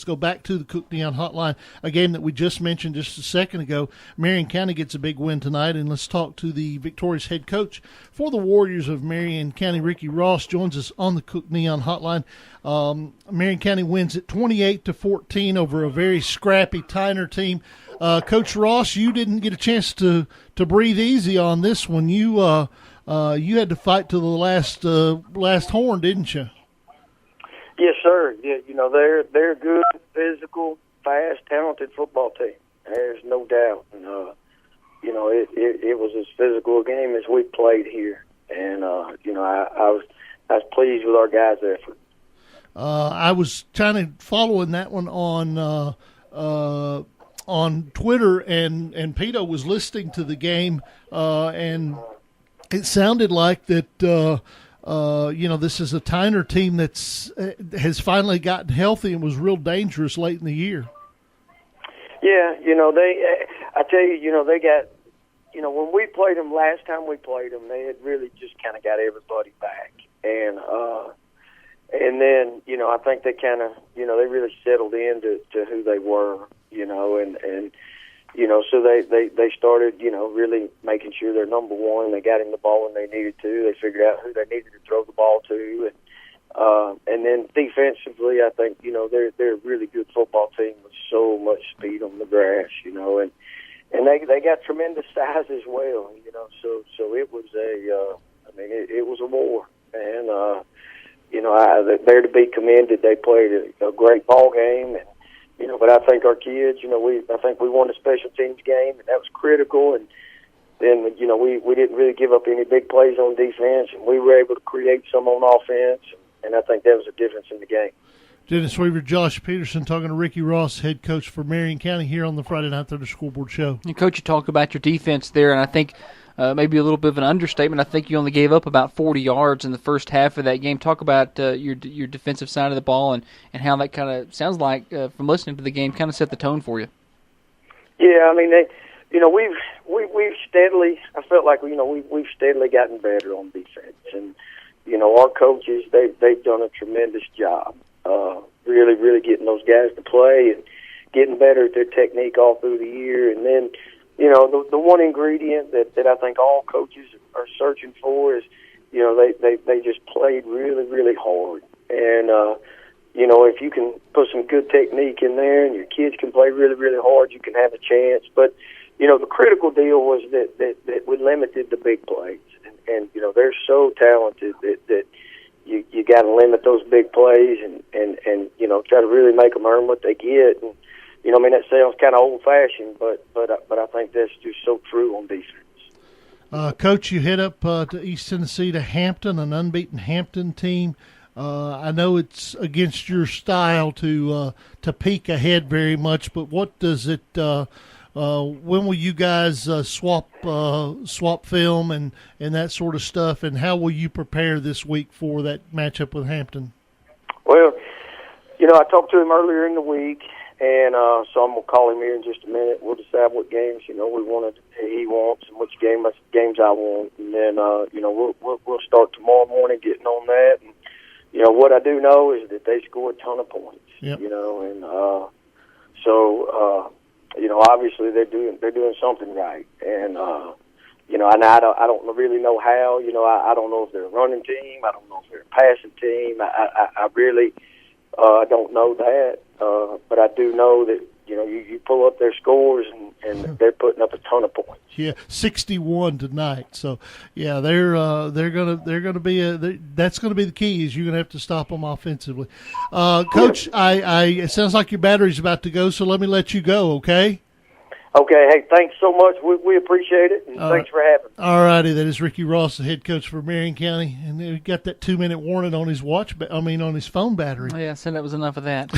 go back to the Cook Neon Hotline, a game that we just mentioned just a second ago. Marion County gets a big win tonight, and let's talk to the victorious head coach for the Warriors of Marion County. Ricky Ross joins us on the Cook Neon Hotline. Marion County wins at 28-14 over a very scrappy Tyner team. Coach Ross, you didn't get a chance to breathe easy on this one. You had to fight to the last horn, didn't you? Yes, sir. Yeah, they're a good, physical, fast, talented football team. There's no doubt. And, it was as physical a game as we played here. And, I was pleased with our guys' effort. I was kind of following that one on Twitter, and Pito was listening to the game, and it sounded like that, this is a Tyner team that's has finally gotten healthy and was real dangerous late in the year. Yeah, I tell you, they got, when we played them last time we played them, they had really just kind of got everybody back. And then, I think they kind of, they really settled into who they were, so they started, really making sure they're number one. They got him the ball when they needed to. They figured out who they needed to throw the ball to. And then defensively, I think, they're a really good football team with so much speed on the grass, and they got tremendous size as well, so it was it was a war. And, they're to be commended. They played a great ball game, and but I think our kids, I think we won the special teams game, and that was critical. And then we didn't really give up any big plays on defense, and we were able to create some on offense, and I think that was a difference in the game. Dennis Weaver, Josh Peterson talking to Ricky Ross, head coach for Marion County here on the Friday Night Thunder Scoreboard Show. And Coach, you talked about your defense there, and I think maybe a little bit of an understatement. I think you only gave up about 40 yards in the first half of that game. Talk about your defensive side of the ball and how that kind of sounds like, from listening to the game, kind of set the tone for you. Yeah, we've steadily. I felt like we've steadily gotten better on defense, and our coaches they've done a tremendous job, really getting those guys to play and getting better at their technique all through the year, and then. The one ingredient that I think all coaches are searching for is, they just played really, really hard. And, if you can put some good technique in there and your kids can play really, really hard, you can have a chance. But, the critical deal was that we limited the big plays. And they're so talented that you got to limit those big plays and try to really make them earn what they get. And, that sounds kind of old-fashioned, but I think that's just so true on defense. Coach, you head up to East Tennessee to Hampton, an unbeaten Hampton team. I know it's against your style to peek ahead very much, but what does it? When will you guys swap film and that sort of stuff, and how will you prepare this week for that matchup with Hampton? Well, I talked to him earlier in the week. And so I'm gonna call him here in just a minute. We'll decide what games he wants and which games I want, and then we'll start tomorrow morning getting on that. And what I do know is that they score a ton of points. Yep. And obviously they're doing something right. And and I don't really know how. I don't know if they're a running team. I don't know if they're a passing team. I really don't know that. But I do know that you pull up their scores and they're putting up a ton of points. Yeah, 61 tonight. So yeah, they're gonna be that's gonna be the key. Is you're gonna have to stop them offensively. Coach, it sounds like your battery's about to go, so let me let you go. Okay. Okay, hey, thanks so much. We appreciate it, and thanks for having me. All righty, that is Ricky Ross, the head coach for Marion County, and he got that 2-minute warning on his on his phone battery. Oh, yeah, I said that was enough of that.